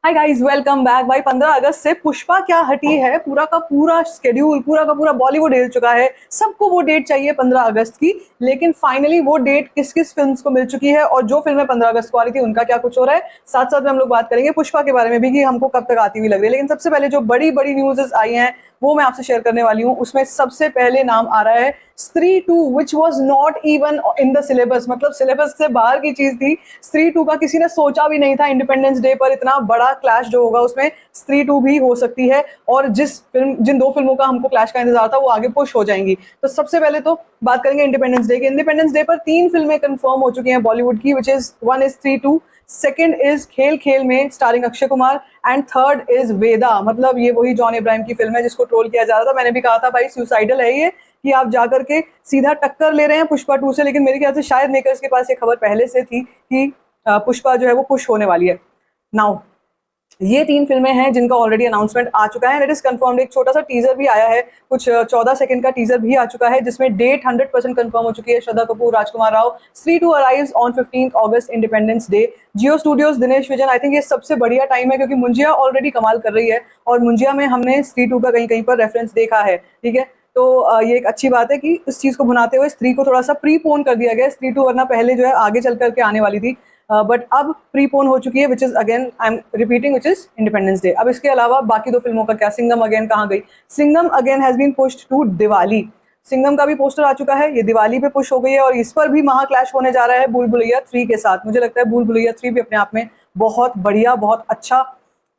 Hi guys, welcome back. भाई 15 अगस्त से पुष्पा क्या हटी है, पूरा का पूरा शेड्यूल, पूरा का पूरा बॉलीवुड हिल चुका है। सबको वो डेट चाहिए 15 अगस्त की, लेकिन फाइनली वो डेट किस किस फिल्म्स को मिल चुकी है और जो फिल्में 15 अगस्त को आ रही थी उनका क्या कुछ हो रहा है। साथ साथ में हम लोग बात करेंगे पुष्पा के बारे में भी कि हमको कब तक आती हुई लग रही है। लेकिन सबसे पहले जो बड़ी बड़ी न्यूज़ आई हैं वो मैं आपसे शेयर करने वाली हूँ। उसमें सबसे पहले नाम आ रहा है स्त्री 2, which was not even in the syllabus, मतलब सिलेबस से बाहर की चीज थी। स्त्री 2 का किसी ने सोचा भी नहीं था इंडिपेंडेंस डे पर इतना बड़ा क्लैश जो होगा उसमें स्त्री 2 भी हो सकती है। और जिन दो फिल्मों का हमको क्लैश का इंतजार था वो आगे पुश हो जाएंगी। तो सबसे पहले तो बात करेंगे इंडिपेंडेंस डे की। इंडिपेंडेंस डे पर 3 फिल्में कंफर्म हो चुकी हैं बॉलीवुड की, विच इज वन इज स्त्री 2, second is Khel Khel Mein starring Akshay Kumar, and third is Vedaa. मतलब ये वही जॉन इब्राहिम की फिल्म है जिसको ट्रोल किया जा रहा था। मैंने भी कहा था भाई सुसाइडल है ये, कि आप जाकर के सीधा टक्कर ले रहे हैं पुष्पा 2 से। लेकिन मेरे ख्याल से शायद मेकर्स के पास ये खबर पहले से थी कि पुष्पा जो है वो पुश होने वाली है। नाउ ये 3 फिल्में हैं जिनका ऑलरेडी अनाउंसमेंट आ चुका है, इट इज कंफर्म्ड। एक छोटा सा टीजर भी आया है, कुछ 14 सेकंड का टीजर भी आ चुका है जिसमें डेट 100% कंफर्म हो चुकी है। श्रद्धा कपूर, राजकुमार राव। स्त्री 2 arrives on 15 August, independence day. Jio studios, Dinesh vision. I think ये सबसे बढ़िया टाइम है क्योंकि मुंजिया ऑलरेडी कमाल कर रही है और मुंजिया में हमने स्त्री 2 का कहीं कहीं पर रेफरेंस देखा है। ठीक है, तो ये एक अच्छी बात है कि इस चीज को भुनाते हुए स्त्री को थोड़ा सा प्रीपोन कर दिया गया। स्त्री 2 वरना पहले जो है आगे चल करके आने वाली थी, बट अब प्रीपोन हो चुकी है, which is again I am repeating, which is independence day. अब इसके अलावा बाकी 2 फिल्मों का क्या, सिंघम अगेन कहाँ गई? Singham again has been pushed to Diwali. Singham का भी पोस्टर आ चुका है, ये दिवाली पे पुश हो गई है और इस पर भी महा क्लैश होने जा रहा है भूल भुलैया 3 के साथ। मुझे लगता है भूल भुलैया 3 भी अपने आप में बहुत बढ़िया, बहुत अच्छा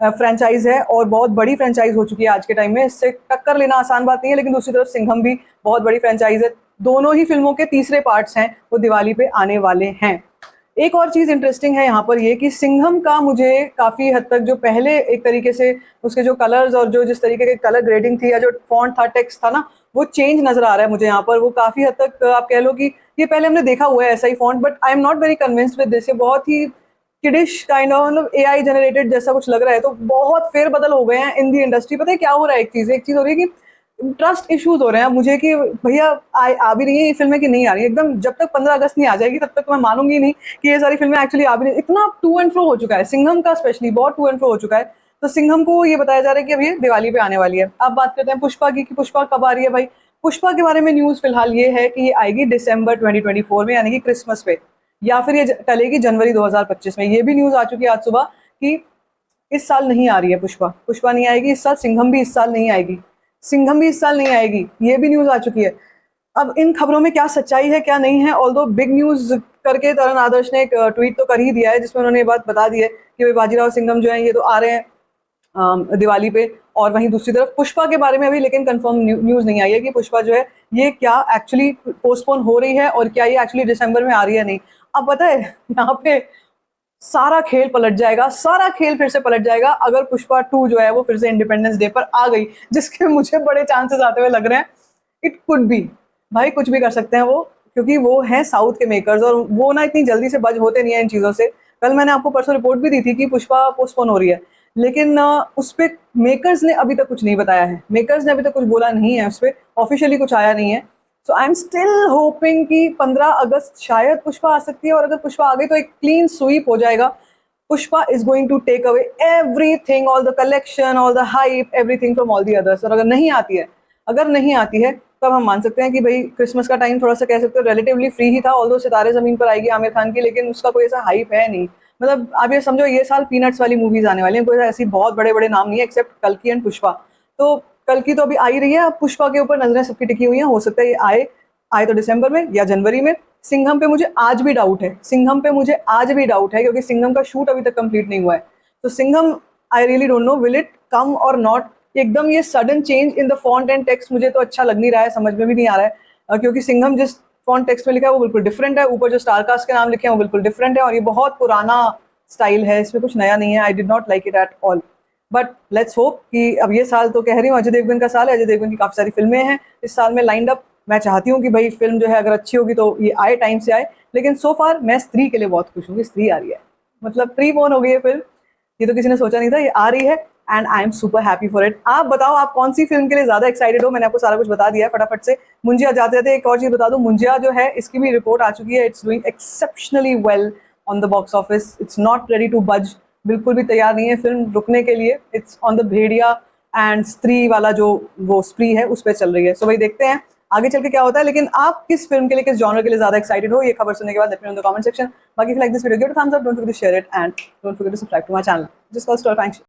फ्रेंचाइज है और बहुत बड़ी फ्रेंचाइज हो चुकी है आज के टाइम में। इससे टक्कर लेना आसान बात नहीं है, लेकिन दूसरी तरफ सिंघम भी बहुत बड़ी फ्रेंचाइज है। दोनों ही फिल्मों के तीसरे पार्ट्स हैं वो दिवाली पे आने वाले हैं। एक और चीज इंटरेस्टिंग है यहाँ पर ये कि सिंघम का मुझे काफी हद तक जो पहले एक तरीके से उसके जो कलर्स और जो जिस तरीके के कलर ग्रेडिंग थी या जो फॉन्ट था, टेक्स्ट था ना, वो चेंज नजर आ रहा है मुझे यहाँ पर। वो काफी हद तक आप कह लो कि ये पहले हमने देखा हुआ है ऐसा ही font, but I am not very convinced with this. ये बहुत ही किडिश काइंड ऑफ, मतलब एआई जनरेटेड जैसा कुछ लग रहा है। तो बहुत फेरबदल हो गए हैं इन दी इंडस्ट्री। पता है क्या हो रहा है? एक चीज हो रही है कि ट्रस्ट इश्यूज हो रहे हैं मुझे कि भैया आ भी रही है ये फिल्में कि नहीं आ रही है। एकदम जब तक 15 अगस्त नहीं आ जाएगी तब तक मैं मानूंगी नहीं कि ये सारी फिल्में एक्चुअली आ भी नहीं। इतना टू एंड फ्रो हो चुका है सिंघम का, स्पेशली बहुत टू एंड फ्रो हो चुका है। तो सिंघम को ये बताया जा रहा है कि अब ये दिवाली पे आने वाली है। अब बात करते हैं पुष्पा की कि पुष्पा कब आ रही है। भाई पुष्पा के बारे में न्यूज फिलहाल ये है कि ये आएगी दिसंबर 2024 में, यानी कि क्रिसमस पे, या फिर ये टलेगी जनवरी 2025 में। ये भी न्यूज आ चुकी है आज सुबह कि इस साल नहीं आ रही है पुष्पा। पुष्पा नहीं आएगी इस साल, सिंघम भी इस साल नहीं आएगी, सिंघम भी इस साल नहीं आएगी। ये भी न्यूज आ चुकी है। अब इन खबरों में क्या सच्चाई है क्या नहीं है, ऑल्दो बिग न्यूज करके तरण आदर्श ने एक ट्वीट तो कर ही दिया है जिसमें उन्होंने ये बात बता दी है कि भाई बाजीराव सिंघम जो है ये तो आ रहे हैं दिवाली पे। और वहीं दूसरी तरफ पुष्पा के बारे में अभी लेकिन कंफर्म न्यूज नहीं आई है कि पुष्पा जो है ये क्या एक्चुअली पोस्टपोन हो रही है और क्या ये एक्चुअली दिसंबर में आ रही है नहीं। अब पता है यहाँ पे सारा खेल पलट जाएगा, सारा खेल फिर से पलट जाएगा अगर पुष्पा 2 जो है वो फिर से इंडिपेंडेंस डे पर आ गई, जिसके मुझे बड़े चांसेस आते हुए लग रहे हैं। इट कुड बी, भाई कुछ भी कर सकते हैं वो, क्योंकि वो हैं साउथ के मेकर्स और वो ना इतनी जल्दी से बज होते नहीं है इन चीज़ों से। कल मैंने आपको परसों रिपोर्ट भी दी थी कि पुष्पा पोस्टपोन हो रही है, लेकिन उस पर मेकर्स ने अभी तक कुछ नहीं बताया है। मेकर्स ने अभी तक कुछ बोला नहीं है, उस पर ऑफिशियली कुछ आया नहीं है। सो आई एम स्टिल होपिंग कि 15 अगस्त शायद पुष्पा आ सकती है, और अगर पुष्पा आ गई तो एक क्लीन स्वीप हो जाएगा। Pushpa is going to take away everything, all the collection, all the hype, everything from all the others. और अगर नहीं आती है, अगर नहीं आती है तब हम मान सकते हैं कि भाई क्रिसमस का टाइम थोड़ा सा कह सकते हो रिलेटिवली फ्री ही था। ऑल्दो सितारे जमीन पर आएगी आमिर खान की, लेकिन उसका कोई ऐसा हाइप है नहीं। मतलब आप ये समझो ये साल पीनट्स वाली मूवीज आने वाली हैं, कोई ऐसी बहुत बड़े बड़े नाम नहीं है एक्सेप्ट कल्कि एंड पुष्पा। तो कल्कि तो अभी आ ही रही है, अब पुष्पा के ऊपर नजरें सबकी टिकी हुई हैं। हो सकता है ये आए तो दिसंबर में या जनवरी में। सिंघम पे मुझे आज भी डाउट है, सिंघम पे मुझे आज भी डाउट है, क्योंकि सिंघम का शूट अभी तक कंप्लीट नहीं हुआ है। तो Singham I really don't know will it come और नॉट। एकदम ये sudden change in the font and text मुझे तो अच्छा लग नहीं रहा है, समझ में भी नहीं आ रहा है, क्योंकि सिंघम जिस फॉन्ट टेक्स्ट में लिखा है वो बिल्कुल डिफरेंट है, ऊपर जो स्टारकास्ट के नाम लिखे हैं वो बिल्कुल डिफरेंट है, और ये बहुत पुराना स्टाइल है, इसमें कुछ नया नहीं है। I did not like it at all. But let's hope कि अब ये साल तो कह रही हूँ अजय देवगन का साल है, अजय देवगन की काफी सारी फिल्में हैं इस साल में लाइंड अप। मैं चाहती हूँ कि भाई फिल्म जो है अगर अच्छी होगी तो ये आए, टाइम से आए। लेकिन सो फार मैं स्त्री के लिए बहुत खुश हूँ कि स्त्री आ रही है, मतलब प्रीपोन हो गई है फिल्म। ये तो किसी ने सोचा नहीं था, ये आ रही है and I am super happy for it. आप बताओ आप कौन सी फिल्म के लिए ज्यादा एक्साइटेड हो? मैंने आपको सारा कुछ बता दिया है फटाफट से। मुंजिया जाते जाते एक और चीज बता दूं, मुंजिया जो है इसकी भी रिपोर्ट आ चुकी है, it's doing exceptionally well on the box office, it's not ready to budge. बिल्कुल भी तैयार नहीं है फिल्म रुकने के लिए। It's on the Bhediya and स्त्री वाला जो वो स्प्री है उस पर चल रही है। सो वही देखते हैं आगे चल के क्या होता है। लेकिन आप किस फिल्म के लिए, किस जॉनर के लिए ज्यादा एक्साइटेड हो, ये खबर सुनने के बाद let me know in the comment section. बाकी if you like this video give it a thumbs up, don't forget to share it and don't forget to subscribe to my channel just called story function.